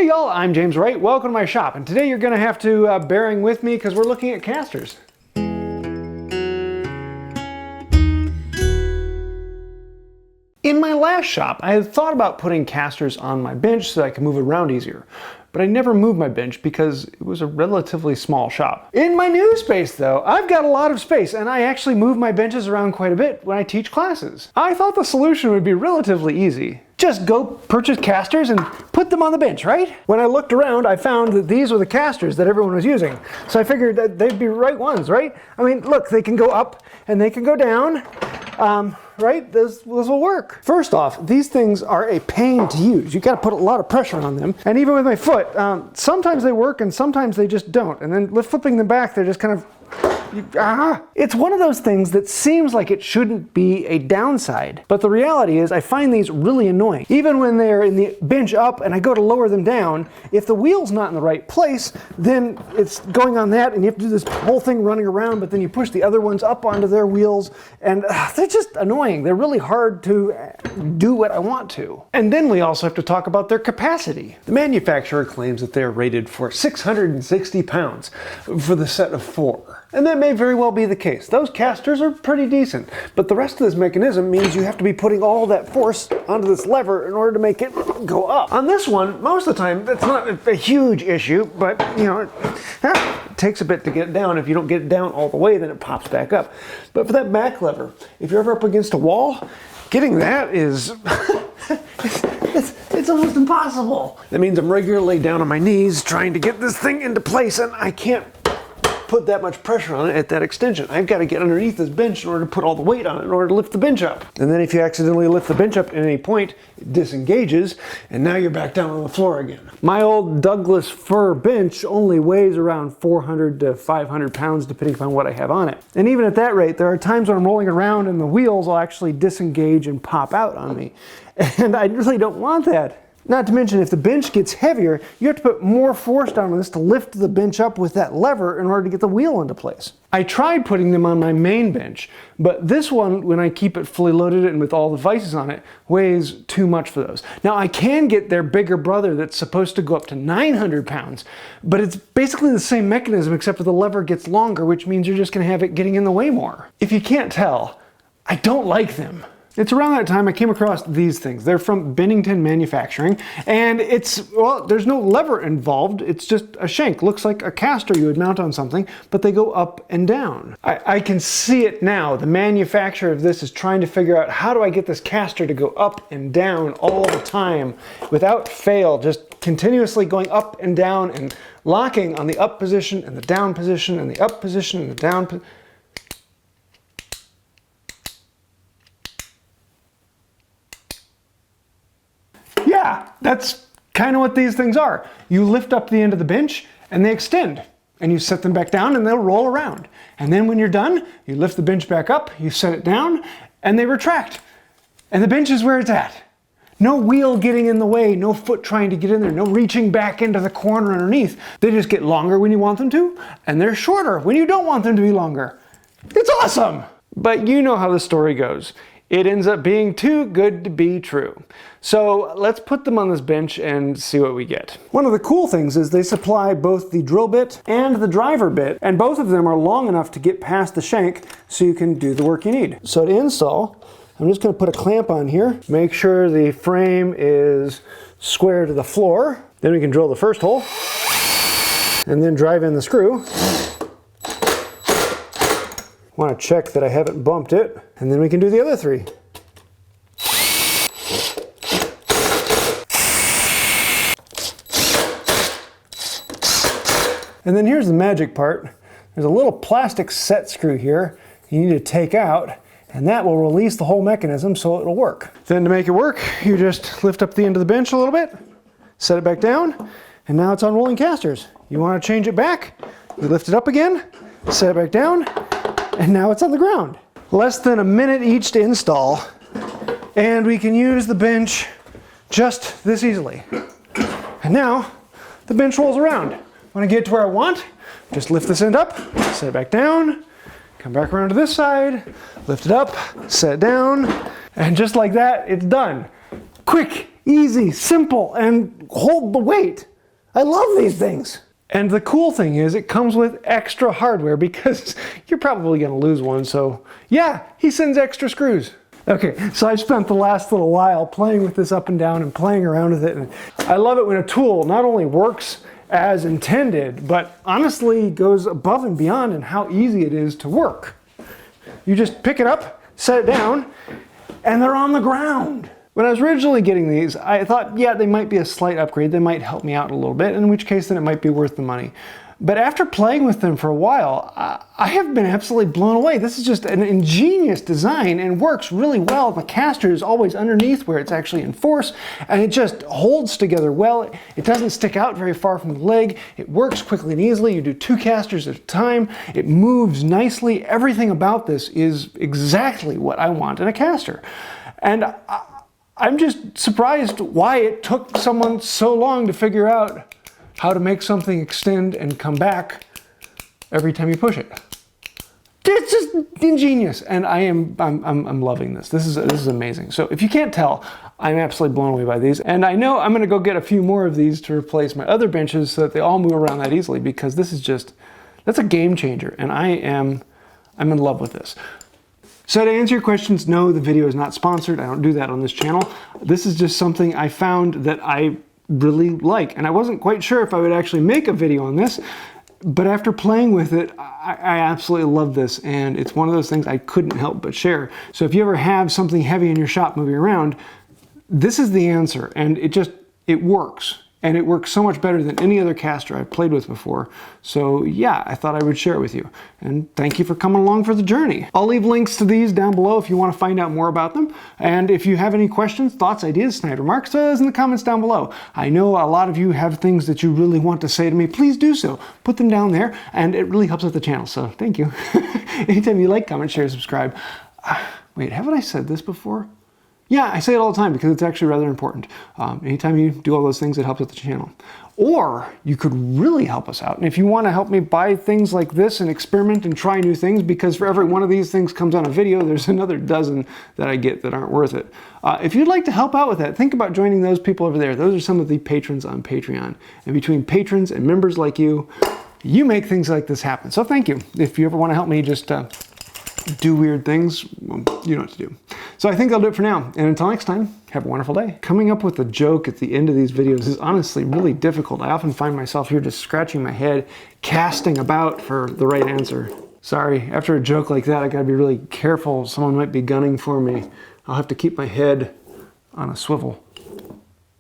Hey y'all, I'm James Wright. Welcome to my shop, and today you're going to have to bearing with me because we're looking at casters. In my last shop, I had thought about putting casters on my bench so that I could move it around easier. But I never moved my bench because it was a relatively small shop. In my new space though, I've got a lot of space and I actually move my benches around quite a bit when I teach classes. I thought the solution would be relatively easy. Just go purchase casters and put them on the bench, right? When I looked around, I found that these were the casters that everyone was using. So I figured that they'd be the right ones, right? I mean, look, they can go up and they can go down. Right? This will work. First off, these things are a pain to use. You got to put a lot of pressure on them. And even with my foot, sometimes they work and sometimes they just don't. And then flipping them back, they're just kind of, It's one of those things that seems like it shouldn't be a downside. But the reality is I find these really annoying. Even when they're in the bench up and I go to lower them down, if the wheel's not in the right place, then it's going on that and you have to do this whole thing running around, but then you push the other ones up onto their wheels and they're just annoying. They're really hard to do what I want to. And then we also have to talk about their capacity. The manufacturer claims that they're rated for 660 pounds for the set of 4. And that may very well be the case. Those casters are pretty decent, but the rest of this mechanism means you have to be putting all that force onto this lever in order to make it go up. On this one, most of the time, that's not a huge issue, but you know, it takes a bit to get it down. If you don't get it down all the way, then it pops back up. But for that back lever, if you're ever up against a wall, getting that is, it's almost impossible. That means I'm regularly down on my knees trying to get this thing into place, and I can't put that much pressure on it at that extension. I've got to get underneath this bench in order to put all the weight on it in order to lift the bench up. And then if you accidentally lift the bench up at any point, it disengages, and now you're back down on the floor again. My old Douglas fir bench only weighs around 400 to 500 pounds depending upon what I have on it. And even at that rate, there are times when I'm rolling around and the wheels will actually disengage and pop out on me. And I really don't want that. Not to mention, if the bench gets heavier, you have to put more force down on this to lift the bench up with that lever in order to get the wheel into place. I tried putting them on my main bench, but this one, when I keep it fully loaded and with all the vices on it, weighs too much for those. Now, I can get their bigger brother that's supposed to go up to 900 pounds, but it's basically the same mechanism except for the lever gets longer, which means you're just going to have it getting in the way more. If you can't tell, I don't like them. It's around that time I came across these things. They're from Bennington Manufacturing, and well, there's no lever involved. It's just a shank. Looks like a caster you would mount on something, but they go up and down. I can see it now. The manufacturer of this is trying to figure out, how do I get this caster to go up and down all the time without fail, just continuously going up and down and locking on the up position and the down position and the up position and the down position. Yeah, that's kind of what these things are. You lift up the end of the bench and they extend, and you set them back down and they'll roll around. And then when you're done, you lift the bench back up, you set it down, and they retract. And the bench is where it's at. No wheel getting in the way, no foot trying to get in there, no reaching back into the corner underneath. They just get longer when you want them to, and they're shorter when you don't want them to be longer. It's awesome! But you know how the story goes. It ends up being too good to be true. So let's put them on this bench and see what we get. One of the cool things is they supply both the drill bit and the driver bit, and both of them are long enough to get past the shank so you can do the work you need. So to install, I'm just going to put a clamp on here, make sure the frame is square to the floor. Then we can drill the first hole and then drive in the screw. Want to check that I haven't bumped it, and then we can do the other 3. And then here's the magic part. There's a little plastic set screw here you need to take out, and that will release the whole mechanism so it'll work. Then to make it work, you just lift up the end of the bench a little bit, set it back down, and now it's on rolling casters. You want to change it back, you lift it up again, set it back down, and now it's on the ground. Less than a minute each to install, and we can use the bench just this easily. And now the bench rolls around. When I get to where I want, just lift this end up, set it back down, come back around to this side, lift it up, set it down, and just like that, it's done. Quick, easy, simple, and hold the weight. I love these things. And the cool thing is it comes with extra hardware because you're probably gonna lose one, so yeah, he sends extra screws. Okay, so I've spent the last little while playing with this up and down and playing around with it, and I love it when a tool not only works as intended, but honestly goes above and beyond in how easy it is to work. You just pick it up, set it down, and they're on the ground. When I was originally getting these, I thought, yeah, they might be a slight upgrade. They might help me out a little bit, in which case then it might be worth the money. But after playing with them for a while, I have been absolutely blown away. This is just an ingenious design and works really well. The caster is always underneath where it's actually in force, and it just holds together well. It doesn't stick out very far from the leg. It works quickly and easily. You do 2 casters at a time. It moves nicely. Everything about this is exactly what I want in a caster. And I'm just surprised why it took someone so long to figure out how to make something extend and come back every time you push it. It's just ingenious, and I'm loving this. This is amazing. So if you can't tell, I'm absolutely blown away by these, and I know I'm going to go get a few more of these to replace my other benches so that they all move around that easily, because this is that's a game changer, and I'm in love with this. So to answer your questions, no, the video is not sponsored. I don't do that on this channel. This is just something I found that I really like, and I wasn't quite sure if I would actually make a video on this, but after playing with it, I absolutely love this, and it's one of those things I couldn't help but share. So if you ever have something heavy in your shop moving around, this is the answer, and it works. And it works so much better than any other caster I've played with before. So yeah, I thought I would share it with you. And thank you for coming along for the journey. I'll leave links to these down below if you want to find out more about them. And if you have any questions, thoughts, ideas, snide remarks, throw those in the comments down below. I know a lot of you have things that you really want to say to me. Please do so. Put them down there, and it really helps out the channel. So thank you. Anytime you like, comment, share, subscribe. Wait, haven't I said this before? Yeah, I say it all the time because it's actually rather important. Anytime you do all those things, it helps with the channel. Or you could really help us out. And if you want to help me buy things like this and experiment and try new things, because for every one of these things comes on a video, there's another dozen that I get that aren't worth it. If you'd like to help out with that, think about joining those people over there. Those are some of the patrons on Patreon. And between patrons and members like you, you make things like this happen. So thank you. If you ever want to help me just do weird things, well, you know what to do. So I think that'll do it for now. And until next time, have a wonderful day. Coming up with a joke at the end of these videos is honestly really difficult. I often find myself here just scratching my head, casting about for the right answer. Sorry, after a joke like that, I gotta be really careful. Someone might be gunning for me. I'll have to keep my head on a swivel.